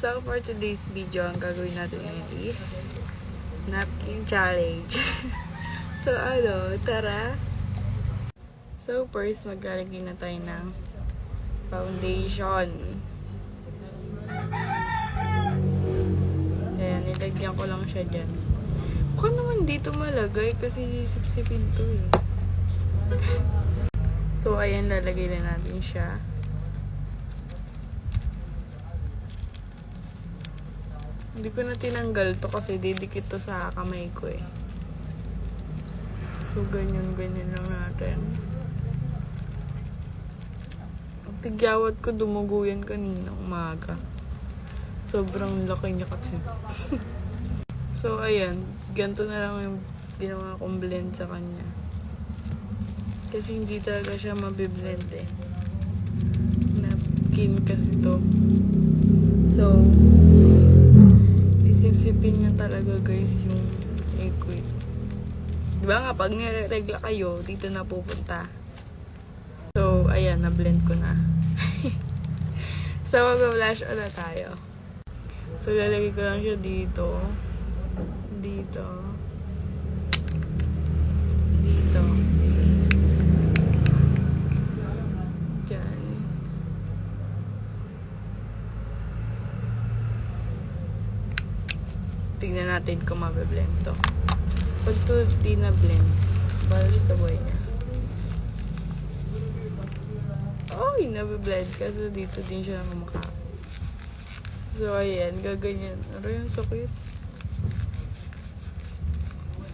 So, for today's video, ang gagawin natin ngayon is napkin challenge. So, tara! So, first, maglalagay na tayo ng foundation. Ayan, nilagyan ko lang siya dyan. Baka naman dito malagay kasi sipsipin to eh. So, ayan, lalagay na natin siya. Hindi ko na tinanggal to kasi didikit to sa kamay ko eh. So, ganyan lang natin. Ang tigyawat ko dumugo yan kanina umaga. Sobrang laki niya kasi. So, ayan. Ganito na lang yung ginawa kong blend sa kanya. Kasi hindi talaga siya mabiblend eh. Napkin kasi to. So, isipsipin niya talaga guys yung liquid. Diba nga, pag nire-regla kayo, dito na pupunta. So, ayan, na-blend ko na. So, mag-blush on na tayo. So, lalagay ko lang siya dito. Dito. Dito. Diyan. Tingnan natin kung mabe-blend to. Pag to di na-blend, bala siya sa buhay niya. Oh, nabe-blend kasi dito din siya kumaka. So, ayan, gaganyan. Ano yung sakit?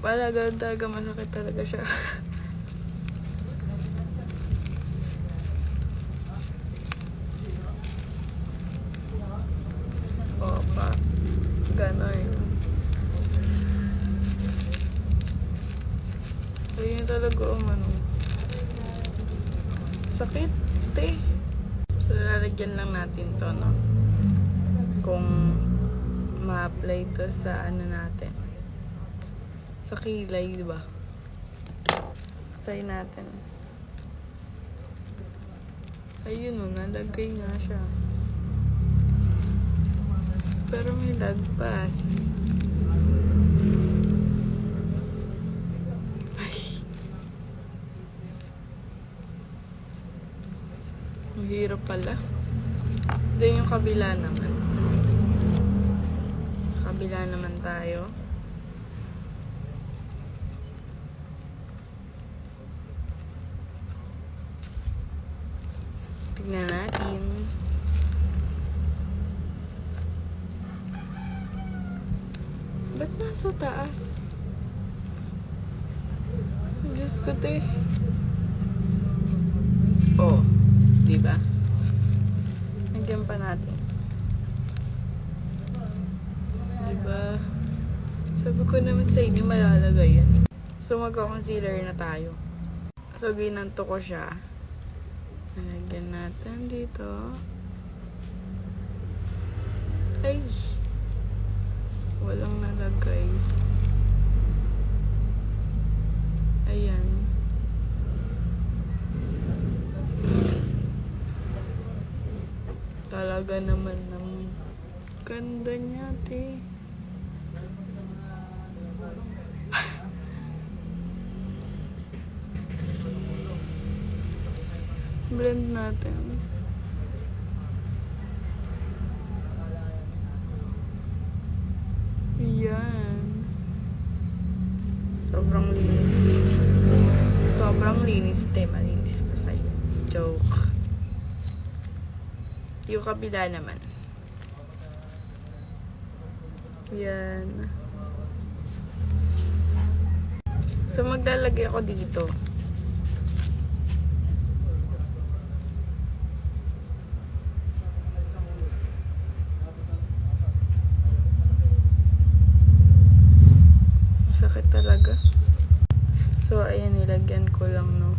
Wala, ganun talaga, masakit talaga siya. Opa. Ganon. So, yun talaga sakit, eh. So, lalagyan lang natin to, no? Kung ma-apply to sa natin. Sa kilay, diba? Try natin. Ayun, nalagay nga siya. Pero may lagpas. Ay. Mahirap pala. Then yung kabila naman. Kabila naman tayo. Tignan natin. Ba't nasa taas? Diyos ko, te. Oh, diba? Nagyan pa natin. Diba? Sabi ko naman sa inyo, malalagay yan. So, magka-concealer na tayo. So, ginanto ko siya. Nalagyan natin dito. Ay! Walang nalagay. Ayan. Talaga naman ng ganda niya, te. Blend natin. Yan. Sobrang linis. Sobrang linis, te. Malinis ko sa'yo. Joke. Yung kabila naman. Yan. So, maglalagay ako dito. Sakit talaga. So, ayan, nilagyan ko lang, no.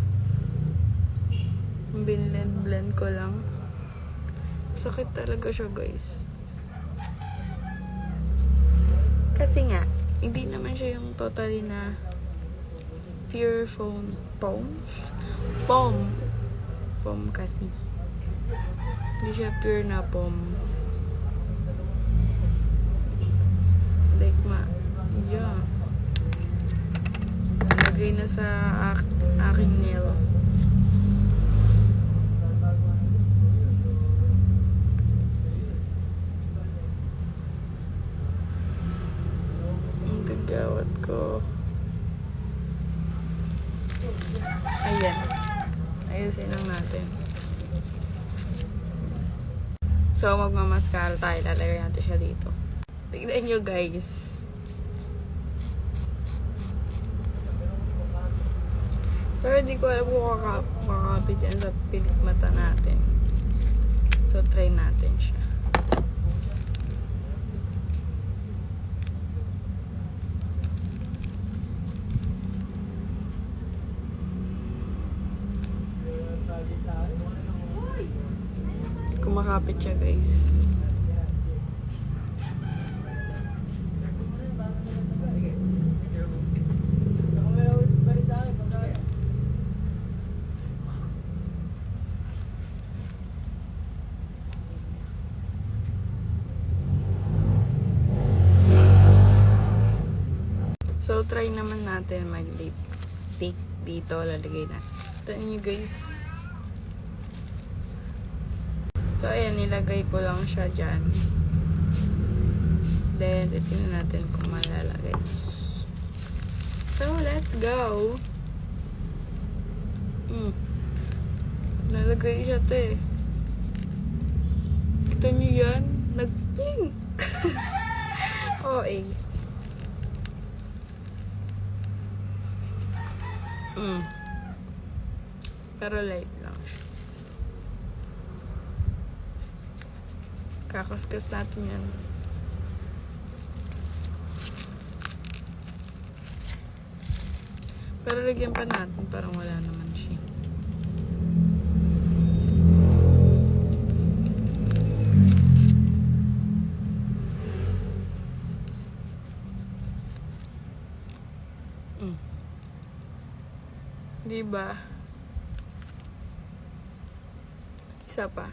Blend ko lang. Sakit talaga siya, guys. Kasi nga, hindi naman siya yung totally na pure foam. Foam kasi. Hindi siya pure na foam. nalagay na sa aking nail. Ang gagawat ko. Ayan. Ayusin lang natin. So, magmamaskara tayo. Lalagay natin siya dito. Tignan nyo, guys. Pero di ko alam kung makakapit yan sa pilik mata natin. So, try natin siya. Kumakapit siya, guys. So, try naman natin mag-lipstick dito. Lalagay na. Tignan nyo, guys. So, ayan, nilagay ko lang siya dyan. Then, titignan natin kung malalagay. So, let's go! Nalagay siya ito eh. Kita nyo yan? Nag-pink! OA. Pero light lang siya. Kakaskas natin yan. Pero lagyan pa natin, parang wala naman siya. Diba? Isa pa.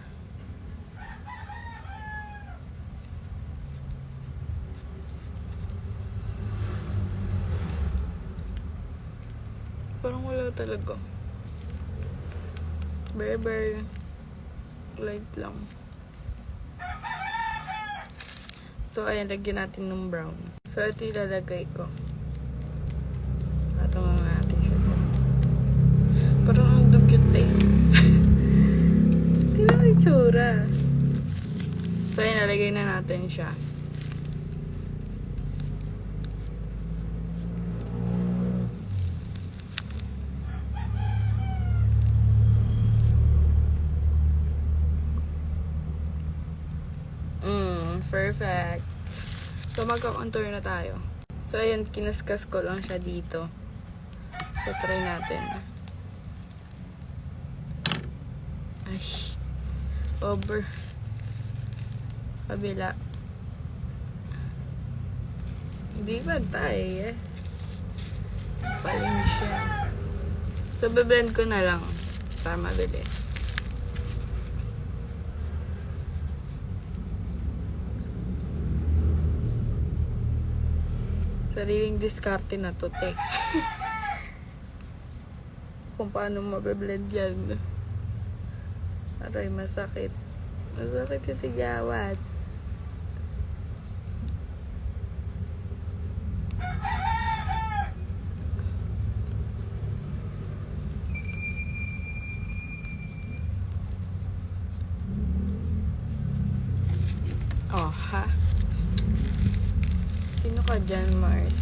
Parang wala talaga. Very light lang. So, ayan, lagyan natin ng brown. So, ito ilalagay ko. Patungan natin siya. Parang ang dugyot eh. Tingnan ang itsura. So, ayan, nalagay na natin siya. Perfect. So, magka-contour na tayo. So, ayan, kinaskas ko lang siya dito. So, try natin. Ay. Over. Kabila. Hindi ba tayo eh? Paling siya. So, beblend ko na lang para mabilis. Sariling diskarte na to, te. Kung paano mabe-blend yan. Aray, masakit. Masakit yung tigawat. Oh, ha? Sino ka dyan, Mars?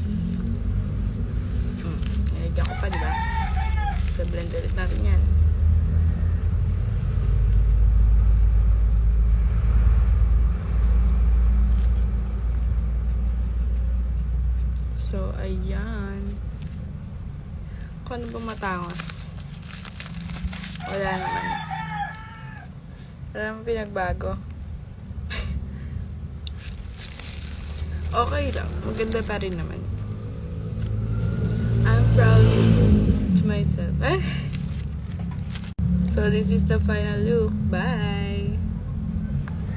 Nilagyan ko pa, diba? So, blend ulit natin yan. So, ayan. Kung ano ba matangos? Wala naman. Wala naman pinagbago. Okay lang. Maganda pa rin naman. I'm proud to myself. So, this is the final look. Bye!